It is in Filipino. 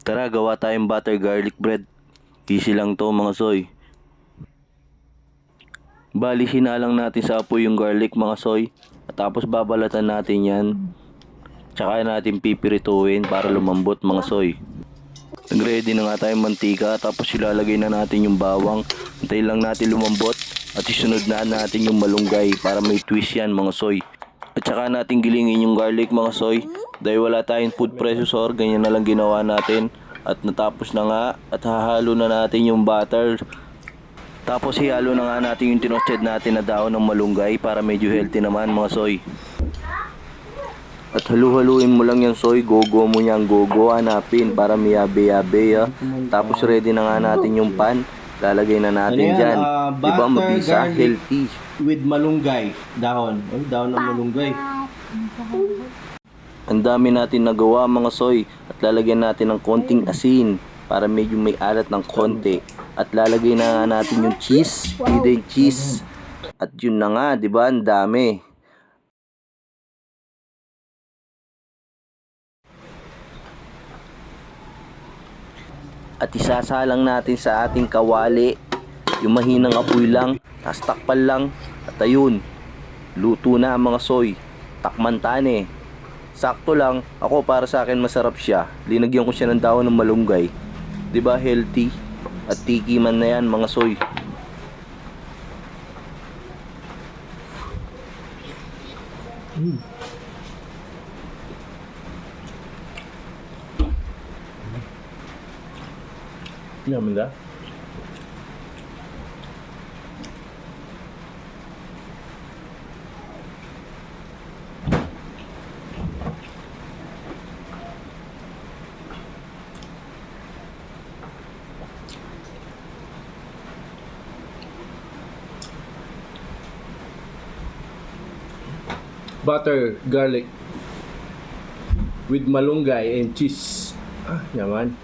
Tara, gawa tayong butter garlic bread. Easy lang to mga soy. Bali, hinalang natin sa apoy yung garlic mga soy. At tapos babalatan natin yan. Tsaka natin pipirituin para lumambot mga soy. Nag-ready na nga tayong mantika. Tapos ilalagay na natin yung bawang. Antayin lang natin lumambot. At isunod na natin yung malunggay para may twist yan mga soy. At saka natin gilingin yung garlic mga soy. Dahil wala tayong food processor, ganyan na lang ginawa natin. At natapos na nga at hahalo na natin yung butter. Tapos ihalo na nga natin yung tinosted natin na dahon ng malunggay para medyo healthy naman mga soy. At halu-haluin mo lang yung soy, gogo mo niyang gogo, hanapin para may yabe-yabe. Tapos ready na nga natin yung pan. Lalagay na natin dyan. Diba mabisa, healthy. With malunggay, dahon. Oh, dahon ng malunggay. Ang dami natin nagawa mga soy. At lalagyan natin ng konting asin para medyo may alat ng konti. At lalagay na nga natin yung cheese, hidden cheese. At yun na nga, di ba? Ang dami. At isasalang natin sa ating kawali. Yung mahinang apoy lang, tapos takpan lang. At ayun, luto na mga soy. Takman tane. Sakto lang, ako para sa akin masarap siya. Linagyan ko siya ng dahon ng malunggay. Di ba healthy? At tiki man na yan mga soy. Yaman da? Butter, garlic with malunggay and cheese. Ah, yaman.